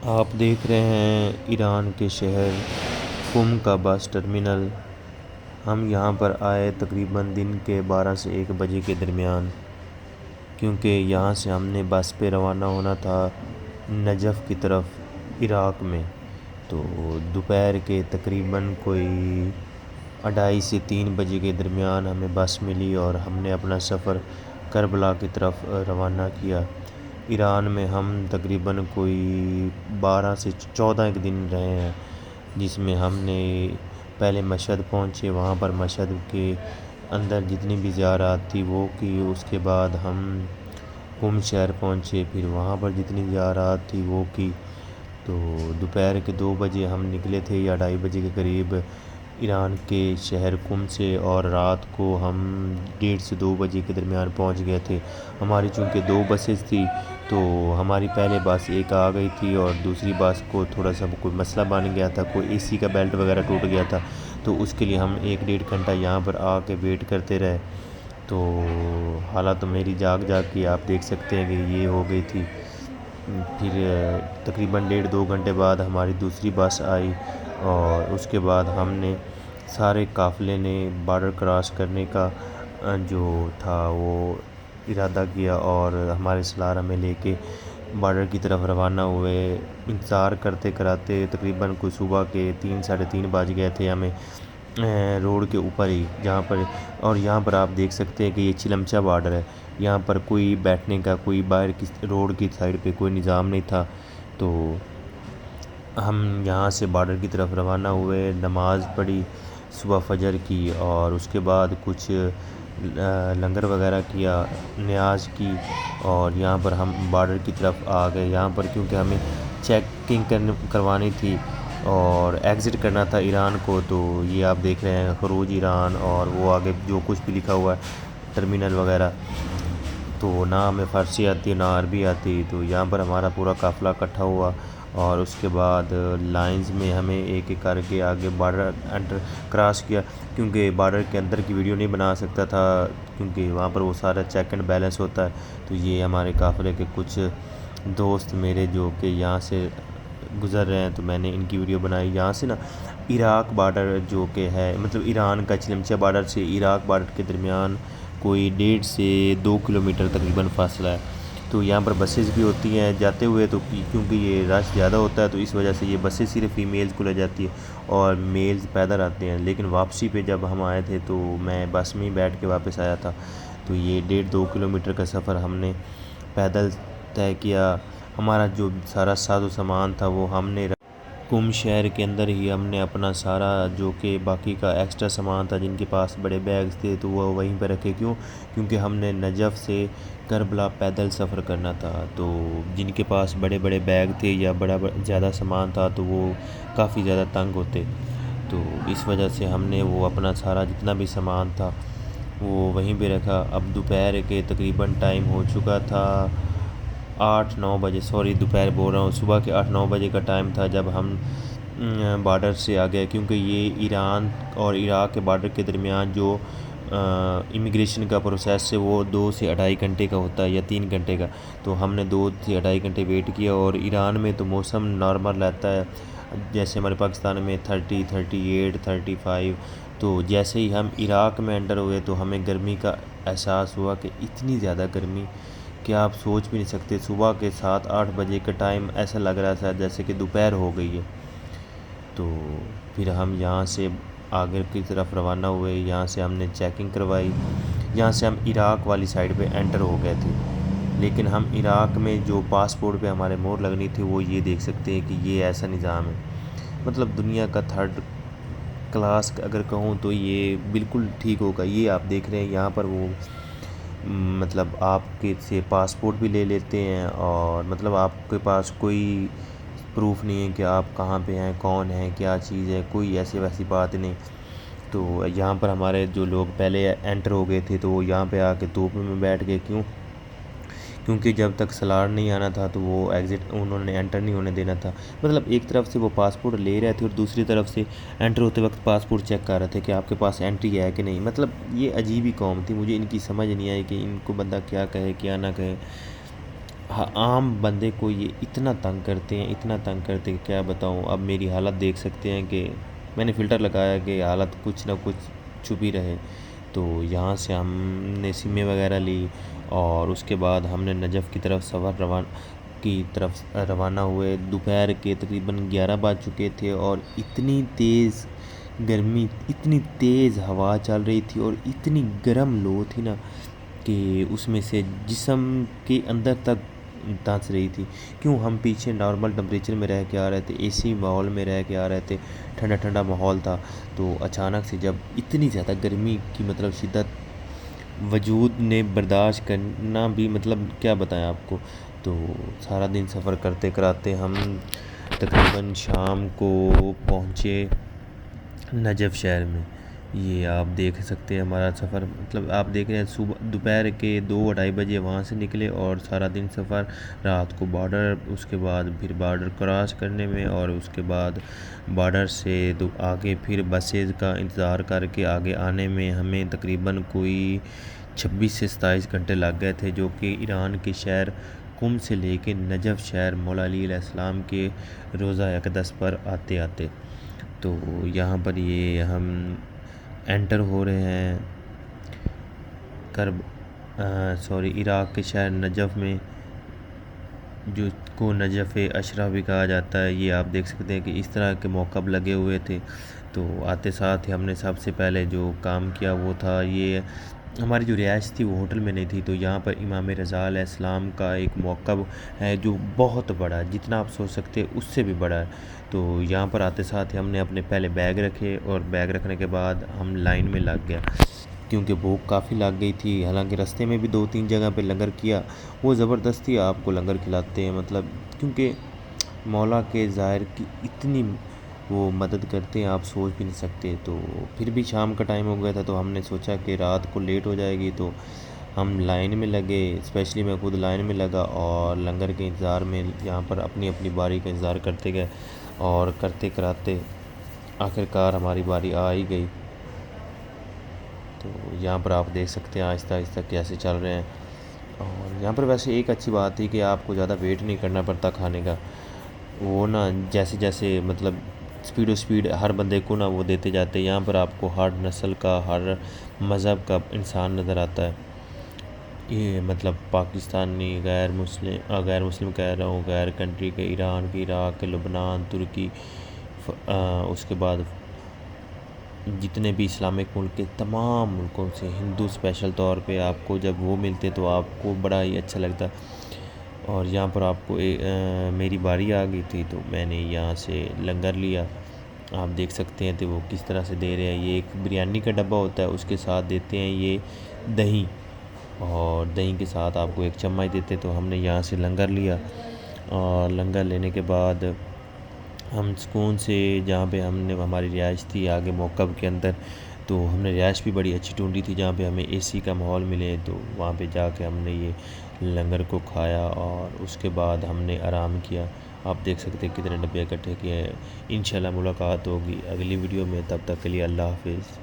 آپ دیکھ رہے ہیں ایران کے شہر قم کا بس ٹرمینل۔ ہم یہاں پر آئے تقریباً دن کے 12 سے 1 بجے کے درمیان، کیونکہ یہاں سے ہم نے بس پہ روانہ ہونا تھا نجف کی طرف عراق میں۔ تو دوپہر کے تقریباً کوئی 2:30 سے 3 بجے کے درمیان ہمیں بس ملی اور ہم نے اپنا سفر کربلا کی طرف روانہ کیا۔ ایران میں ہم تقریباً کوئی 12 سے 14 ایک دن رہے ہیں، جس میں ہم نے پہلے مشہد پہنچے، وہاں پر مشہد کے اندر جتنی بھی زیارات تھی وہ کی۔ اس کے بعد ہم قم شہر پہنچے، پھر وہاں پر جتنی زیارات تھی وہ کی۔ تو دوپہر کے 2 بجے ہم نکلے تھے یا 2:30 بجے کے قریب ایران کے شہر قم سے، اور رات کو ہم 1:30 سے 2 بجے کے درمیان پہنچ گئے تھے۔ ہماری چونکہ 2 بسیں تھی، تو ہماری پہلے بس ایک آ گئی تھی اور دوسری بس کو تھوڑا سا کوئی مسئلہ بن گیا تھا، کوئی اے سی کا بیلٹ وغیرہ ٹوٹ گیا تھا، تو اس کے لیے ہم 1-1.5 گھنٹہ یہاں پر آ کے ویٹ کرتے رہے۔ تو حالات میری جاگ کے آپ دیکھ سکتے ہیں کہ یہ ہو گئی تھی۔ پھر تقریباً 1.5-2 گھنٹے بعد ہماری دوسری بس آئی، اور اس کے بعد ہم نے سارے قافلے نے بارڈر کراس کرنے کا جو تھا وہ ارادہ کیا، اور ہمارے سالار ہمیں لے کے بارڈر کی طرف روانہ ہوئے۔ انتظار کرتے کراتے تقریباً کوئی صبح کے 3-3:30 بج گئے تھے ہمیں روڈ کے اوپر ہی، جہاں پر، اور یہاں پر آپ دیکھ سکتے ہیں کہ یہ چلمچہ بارڈر ہے، یہاں پر کوئی بیٹھنے کا، کوئی باہر کی روڈ کی سائڈ پہ کوئی نظام نہیں تھا۔ تو ہم یہاں سے بارڈر کی طرف روانہ ہوئے، نماز پڑھی صبح فجر کی، اور اس کے بعد کچھ لنگر وغیرہ کیا، نیاز کی، اور یہاں پر ہم بارڈر کی طرف آ گئے۔ یہاں پر کیونکہ ہمیں چیکنگ کروانی تھی اور ایگزٹ کرنا تھا ایران کو، تو یہ آپ دیکھ رہے ہیں خروج ایران، اور وہ آگے جو کچھ بھی لکھا ہوا ہے ٹرمینل وغیرہ، تو نہ ہمیں فارسی آتی نہ عربی آتی۔ تو یہاں پر ہمارا پورا قافلہ اکٹھا ہوا، اور اس کے بعد لائنز میں ہمیں ایک ایک کر کے آگے بارڈر انٹر کراس کیا، کیونکہ بارڈر کے اندر کی ویڈیو نہیں بنا سکتا تھا، کیونکہ وہاں پر وہ سارا چیک اینڈ بیلنس ہوتا ہے۔ تو یہ ہمارے قافلے کے کچھ دوست میرے جو کہ یہاں سے گزر رہے ہیں، تو میں نے ان کی ویڈیو بنائی۔ یہاں سے نا عراق بارڈر جو کہ ہے، مطلب ایران کا چلمچہ بارڈر سے عراق بارڈر کے درمیان کوئی 1.5 سے 2 کلومیٹر تقریباً فاصلہ ہے۔ تو یہاں پر بسیز بھی ہوتی ہیں جاتے ہوئے، تو کیونکہ یہ رش زیادہ ہوتا ہے تو اس وجہ سے یہ بسیں صرف فیمیلز کو لے جاتی ہے اور میلز پیدل آتے ہیں۔ لیکن واپسی پہ جب ہم آئے تھے تو میں بس میں ہی بیٹھ کے واپس آیا تھا۔ تو یہ 1.5-2 کلومیٹر کا سفر ہم نے پیدل طے کیا۔ ہمارا جو سارا ساز و سامان تھا وہ ہم نے قم شہر کے اندر ہی ہم نے اپنا سارا جو کہ باقی کا ایکسٹرا سامان تھا، جن کے پاس بڑے بیگز تھے تو وہ وہیں پہ رکھے۔ کیونکہ ہم نے نجف سے کربلا پیدل سفر کرنا تھا، تو جن کے پاس بڑے بڑے بیگ تھے یا بڑا زیادہ سامان تھا تو وہ کافی زیادہ تنگ ہوتے، تو اس وجہ سے ہم نے وہ اپنا سارا جتنا بھی سامان تھا وہ وہیں پہ رکھا۔ اب دوپہر کے تقریباً ٹائم ہو چکا تھا 8-9 بجے، سوری دوپہر بول رہا ہوں، صبح کے 8-9 بجے کا ٹائم تھا جب ہم بارڈر سے آ گئے، کیونکہ یہ ایران اور عراق کے بارڈر کے درمیان جو امیگریشن کا پروسیس ہے وہ 2 سے 2.5 گھنٹے کا ہوتا ہے یا 3 گھنٹے کا۔ تو ہم نے 2 سے 2.5 گھنٹے ویٹ کیا، اور ایران میں تو موسم نارمل رہتا ہے، جیسے ہمارے پاکستان میں 30، 38، 35۔ تو جیسے ہی ہم عراق میں انٹر ہوئے تو ہمیں گرمی کا احساس ہوا کہ اتنی زیادہ گرمی کہ آپ سوچ بھی نہیں سکتے۔ صبح کے 7-8 بجے کا ٹائم ایسا لگ رہا تھا جیسے کہ دوپہر ہو گئی ہے۔ تو پھر ہم یہاں سے آگے کی طرف روانہ ہوئے، یہاں سے ہم نے چیکنگ کروائی، یہاں سے ہم عراق والی سائڈ پہ انٹر ہو گئے تھے۔ لیکن ہم عراق میں جو پاسپورٹ پہ ہمارے مہر لگنی تھی وہ یہ دیکھ سکتے ہیں کہ یہ ایسا نظام ہے، مطلب دنیا کا 3rd کلاس اگر کہوں تو یہ بالکل ٹھیک ہوگا۔ یہ آپ دیکھ رہے ہیں یہاں پر وہ مطلب آپ کے سے پاسپورٹ بھی لے لیتے ہیں، اور مطلب آپ کے پاس کوئی پروف نہیں ہے کہ آپ کہاں پہ ہیں، کون ہیں، کیا چیز ہے، کوئی ایسی ویسی بات نہیں۔ تو یہاں پر ہمارے جو لوگ پہلے انٹر ہو گئے تھے تو وہ یہاں پہ آ کے توپ میں بیٹھ گئے، کیونکہ جب تک سالار نہیں آنا تھا تو وہ ایگزٹ انہوں نے انٹر نہیں ہونے دینا تھا۔ مطلب ایک طرف سے وہ پاسپورٹ لے رہے تھے اور دوسری طرف سے انٹر ہوتے وقت پاسپورٹ چیک کر رہے تھے کہ آپ کے پاس انٹری ہے کہ نہیں۔ مطلب یہ عجیب ہی قوم تھی، مجھے ان کی سمجھ نہیں آئی کہ ان کو بندہ کیا کہے کیا نہ کہے۔ عام بندے کو یہ اتنا تنگ کرتے ہیں، اتنا تنگ کرتے ہیں کہ کیا بتاؤں۔ اب میری حالت دیکھ سکتے ہیں کہ میں نے فلٹر لگایا کہ حالت کچھ نہ کچھ چھپی رہے۔ تو یہاں سے ہم نے سمیں وغیرہ لی اور اس کے بعد ہم نے نجف کی طرف روانہ ہوئے۔ دوپہر کے تقریباً 11 بج چکے تھے اور اتنی تیز گرمی، اتنی تیز ہوا چل رہی تھی اور اتنی گرم لو تھی نا کہ اس میں سے جسم کے اندر تک دھنس رہی تھی۔ کیوں ہم پیچھے نارمل ٹمپریچر میں رہ کے آ رہے تھے، اے سی ماحول میں رہ کے آ رہے تھے، ٹھنڈا ٹھنڈا ماحول تھا۔ تو اچانک سے جب اتنی زیادہ گرمی کی مطلب شدت وجود نے برداشت کرنا بھی مطلب کیا بتائیں آپ کو۔ تو سارا دن سفر کرتے کراتے ہم تقریباً شام کو پہنچے نجف شہر میں۔ یہ آپ دیکھ سکتے ہیں ہمارا سفر، مطلب آپ دیکھ رہے ہیں صبح دوپہر کے 2-2:30 بجے وہاں سے نکلے اور سارا دن سفر، رات کو بارڈر، اس کے بعد پھر بارڈر کراس کرنے میں اور اس کے بعد بارڈر سے آگے پھر بسیز کا انتظار کر کے آگے آنے میں ہمیں تقریباً کوئی 26 سے 27 گھنٹے لگ گئے تھے، جو کہ ایران کے شہر قم سے لے کے نجف شہر مولا علی علیہ السلام کے روضہ اقدس پر آتے آتے۔ تو یہاں پر یہ ہم انٹر ہو رہے ہیں عراق کے شہر نجف میں، جو کو نجف اشرف بھی کہا جاتا ہے۔ یہ آپ دیکھ سکتے ہیں کہ اس طرح کے موقب لگے ہوئے تھے۔ تو آتے ساتھ ہی ہم نے سب سے پہلے جو کام کیا وہ تھا، یہ ہماری جو رہائش تھی وہ ہوٹل میں نہیں تھی، تو یہاں پر امام رضا علیہ السلام کا ایک موقب ہے جو بہت بڑا ہے، جتنا آپ سوچ سکتے ہیں اس سے بھی بڑا ہے۔ تو یہاں پر آتے ساتھ ہی ہم نے اپنے پہلے بیگ رکھے اور بیگ رکھنے کے بعد ہم لائن میں لگ گیا، کیونکہ بھوک کافی لگ گئی تھی۔ حالانکہ رستے میں بھی 2-3 جگہ پہ لنگر کیا، وہ زبردستی آپ کو لنگر کھلاتے ہیں، مطلب کیونکہ مولا کے ظاہر کی اتنی وہ مدد کرتے ہیں آپ سوچ بھی نہیں سکتے۔ تو پھر بھی شام کا ٹائم ہو گیا تھا، تو ہم نے سوچا کہ رات کو لیٹ ہو جائے گی، تو ہم لائن میں لگے، اسپیشلی میں خود لائن میں لگا اور لنگر کے انتظار میں یہاں پر اپنی اپنی باری کا انتظار کرتے گئے اور کرتے کراتے آخرکار ہماری باری آ ہی گئی۔ تو یہاں پر آپ دیکھ سکتے ہیں آہستہ آہستہ کیسے چل رہے ہیں۔ اور یہاں پر ویسے ایک اچھی بات تھی کہ آپ کو زیادہ ویٹ نہیں کرنا پڑتا کھانے کا، وہ نا جیسے جیسے مطلب سپیڈ ہر بندے کو نا وہ دیتے جاتے ہیں۔ یہاں پر آپ کو ہر نسل کا، ہر مذہب کا انسان نظر آتا ہے۔ یہ مطلب پاکستانی، غیر مسلم کہہ رہا ہوں، غیر کنٹری کے، ایران کے، عراق کے، لبنان، ترکی، اس کے بعد جتنے بھی اسلامک ملک کے تمام ملکوں سے، ہندو اسپیشل طور پہ آپ کو جب وہ ملتے تو آپ کو بڑا ہی اچھا لگتا۔ اور یہاں پر آپ کو میری باری آ گئی تھی، تو میں نے یہاں سے لنگر لیا۔ آپ دیکھ سکتے ہیں کہ وہ کس طرح سے دے رہے ہیں۔ یہ ایک بریانی کا ڈبہ ہوتا ہے، اس کے ساتھ دیتے ہیں یہ دہی، اور دہی کے ساتھ آپ کو ایک چمچ دیتے۔ تو ہم نے یہاں سے لنگر لیا اور لنگر لینے کے بعد ہم سکون سے، جہاں پہ ہم نے ہماری رہائش تھی آگے موقب کے اندر، تو ہم نے رہائش بھی بڑی اچھی ڈھونڈی تھی جہاں پہ ہمیں اے سی کا ماحول ملے۔ تو وہاں پہ جا کے ہم نے یہ لنگر کو کھایا اور اس کے بعد ہم نے آرام کیا۔ آپ دیکھ سکتے ہیں کتنے ڈبے اکٹھے کیے ہیں۔ انشاءاللہ ملاقات ہوگی اگلی ویڈیو میں، تب تک کے لیے اللہ حافظ۔